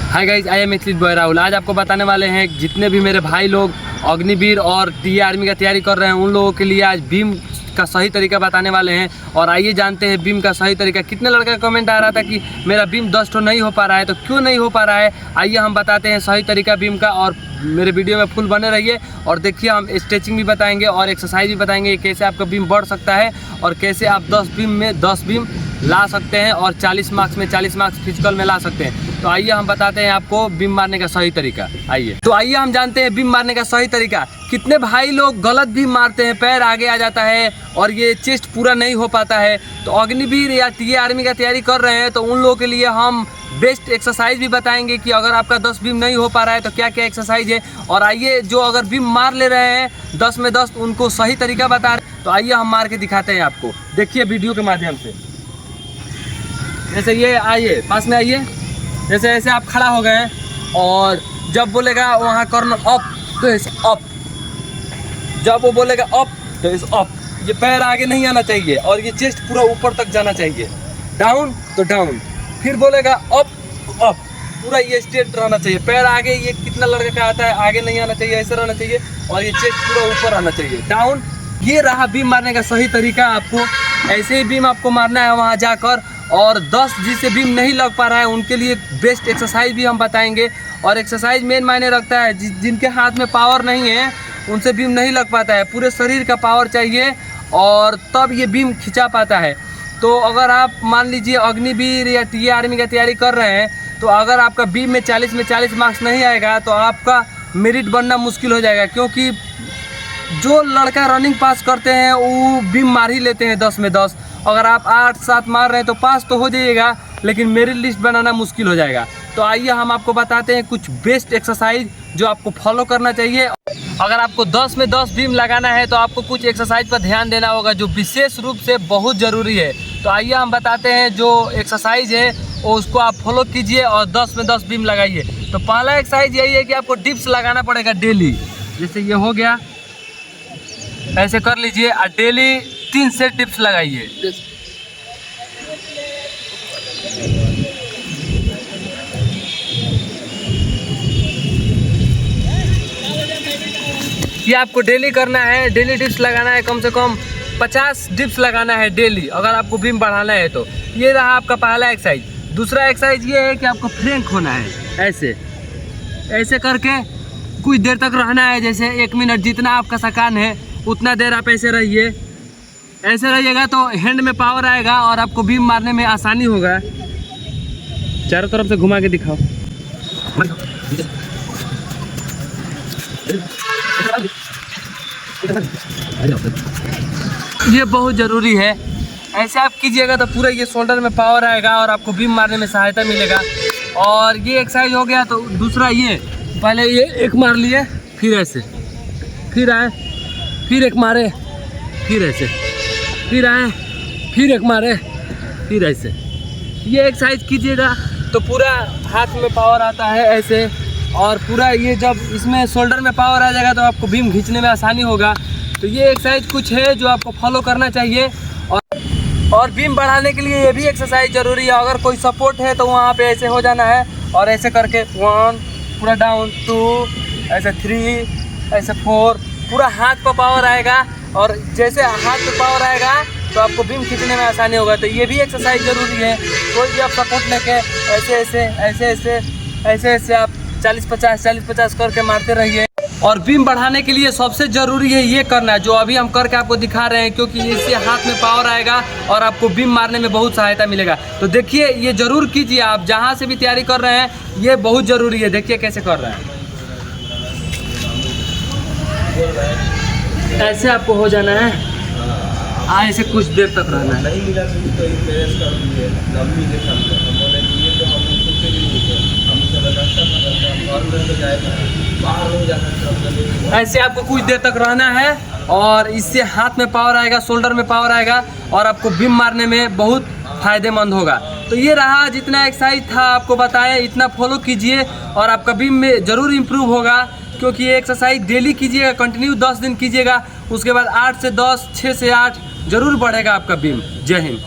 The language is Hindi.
Hi guys, I am athlete boy Rahul. आज आपको बताने वाले हैं जितने भी मेरे भाई लोग अग्निवीर और टीए आर्मी का तैयारी कर रहे हैं उन लोगों के लिए आज बीम का सही तरीका बताने वाले हैं। और आइए जानते हैं बीम का सही तरीका। कितने लड़के का कमेंट आ रहा था कि मेरा बीम 10 तो नहीं हो पा रहा है, तो क्यों नहीं हो पा रहा है, आइए हम बताते हैं सही तरीका बीम का। और मेरे वीडियो में फुल बने रहिए और देखिए, हम स्ट्रेचिंग भी बताएंगे और एक्सरसाइज भी बताएंगे कैसे आपका बीम बढ़ सकता है और कैसे आप 10 बीम में 10 बीम ला सकते हैं और 40 मार्क्स में 40 मार्क्स फिजिकल में ला सकते हैं। तो आइए हम बताते हैं आपको बीम मारने का सही तरीका। आइए हम जानते हैं बीम मारने का सही तरीका। कितने भाई लोग गलत बीम मारते हैं, पैर आगे आ जाता है और ये चेस्ट पूरा नहीं हो पाता है। तो अग्निवीर या टीए आर्मी का तैयारी कर रहे हैं तो उन लोगों के लिए हम बेस्ट एक्सरसाइज भी बताएंगे कि अगर आपका 10 बीम नहीं हो पा रहा है तो क्या क्या एक्सरसाइज है। और आइए, जो अगर बीम मार ले रहे हैं 10 में 10 उनको सही तरीका बता रहे हैं। तो आइए हम मार के दिखाते हैं आपको, देखिए वीडियो के माध्यम से। जैसे ये आइए, पास में आइए। जैसे ऐसे आप खड़ा हो गए और जब बोलेगा वहाँ कॉर्नर अप तो इस अप, जब वो बोलेगा अप तो इस अप। ये पैर आगे नहीं आना चाहिए और ये चेस्ट पूरा ऊपर तक जाना चाहिए। डाउन तो डाउन, फिर बोलेगा अप अप, पूरा ये स्ट्रेट रहना चाहिए। पैर आगे, ये कितना लड़के का आता है, आगे नहीं आना चाहिए, ऐसे रहना चाहिए और ये चेस्ट पूरा ऊपर आना चाहिए। डाउन, ये रहा बीम मारने का सही तरीका। आपको ऐसे ही बीम आपको मारना है वहाँ जाकर। और 10 जिसे बीम नहीं लग पा रहा है उनके लिए बेस्ट एक्सरसाइज भी हम बताएंगे। और एक्सरसाइज मेन मायने रखता है, जिनके हाथ में पावर नहीं है उनसे बीम नहीं लग पाता है। पूरे शरीर का पावर चाहिए और तब ये बीम खिंचा पाता है। तो अगर आप मान लीजिए अग्निवीर या टीए आर्मी का तैयारी कर रहे हैं तो अगर आपका बीम में 40 मार्क्स नहीं आएगा तो आपका मेरिट बनना मुश्किल हो जाएगा। क्योंकि जो लड़का रनिंग पास करते हैं वो बीम मार ही लेते हैं 10 में 10। अगर आप 8-7 मार रहे हैं तो पास तो हो जाइएगा, लेकिन मेरिट लिस्ट बनाना मुश्किल हो जाएगा। तो आइए हम आपको बताते हैं कुछ बेस्ट एक्सरसाइज जो आपको फॉलो करना चाहिए। अगर आपको 10 में 10 बीम लगाना है तो आपको कुछ एक्सरसाइज पर ध्यान देना होगा जो विशेष रूप से बहुत ज़रूरी है। तो आइए हम बताते हैं जो एक्सरसाइज है वो उसको आप फॉलो कीजिए और 10 में 10 बीम लगाइए। तो पहला एक्सरसाइज यही है कि आपको डिप्स लगाना पड़ेगा डेली। जैसे ये हो गया, ऐसे कर लीजिए और डेली 3 सेट डिप्स लगाइए। ये आपको डेली करना है, डेली डिप्स लगाना है, कम से कम 50 डिप्स लगाना है डेली अगर आपको बीम बढ़ाना है तो। ये रहा आपका पहला एक्सरसाइज। दूसरा एक्सरसाइज ये है कि आपको फ्रैंक होना है। ऐसे करके कुछ देर तक रहना है, जैसे 1 मिनट, जितना आपका थकान है उतना देर आप ऐसे रहिए। ऐसे रहिएगा तो हैंड में पावर आएगा और आपको बीम मारने में आसानी होगा। चारों तरफ से घुमा के दिखाओ। ये बहुत ज़रूरी है। ऐसे आप कीजिएगा तो पूरा ये शोल्डर में पावर आएगा और आपको बीम मारने में सहायता मिलेगा। और ये एक्सरसाइज हो गया। तो दूसरा ये, पहले ये एक मार लिए, फिर ऐसे, फिर आए, फिर एक मारे, फिर ऐसे, फिर आए, फिर एक मारे, फिर ऐसे। ये एक्सरसाइज कीजिएगा तो पूरा हाथ में पावर आता है ऐसे। और पूरा ये जब इसमें शोल्डर में पावर आ जाएगा तो आपको बीम खींचने में आसानी होगा। तो ये एक्सरसाइज कुछ है जो आपको फॉलो करना चाहिए। और बीम बढ़ाने के लिए ये भी एक्सरसाइज ज़रूरी है। अगर कोई सपोर्ट है तो वहाँ पे ऐसे हो जाना है और ऐसे करके 1 पूरा डाउन, 2 ऐसे, 3 ऐसे, 4, पूरा हाथ पर पावर आएगा। और जैसे हाथ पर पावर आएगा तो आपको बीम खींचने में आसानी होगा। तो ये भी एक्सरसाइज ज़रूरी है। कोई भी आप सपोर्ट लेके ऐसे आप 40-50 करके मारते रहिए। और बीम बढ़ाने के लिए सबसे ज़रूरी है ये करना जो अभी हम करके आपको दिखा रहे हैं, क्योंकि इससे हाथ में पावर आएगा और आपको बीम मारने में बहुत सहायता मिलेगा। तो देखिए, ये ज़रूर कीजिए। आप जहाँ से भी तैयारी कर रहे हैं ये बहुत ज़रूरी है। देखिए कैसे कर रहे हैं। ऐसे आपको हो जाना है, ऐसे कुछ देर तक रहना है। ऐसे आपको कुछ देर तक रहना है और इससे हाथ में पावर आएगा, शोल्डर में पावर आएगा और आपको बीम मारने में बहुत फ़ायदेमंद होगा। तो ये रहा, जितना एक्सरसाइज था आपको बताएं इतना फॉलो कीजिए और आपका बीम में ज़रूर इम्प्रूव होगा। क्योंकि ये एक्सरसाइज डेली कीजिएगा, कंटिन्यू 10 दिन कीजिएगा, उसके बाद 8 से 10, 6 से 8 ज़रूर बढ़ेगा आपका बीम। जय हिंद।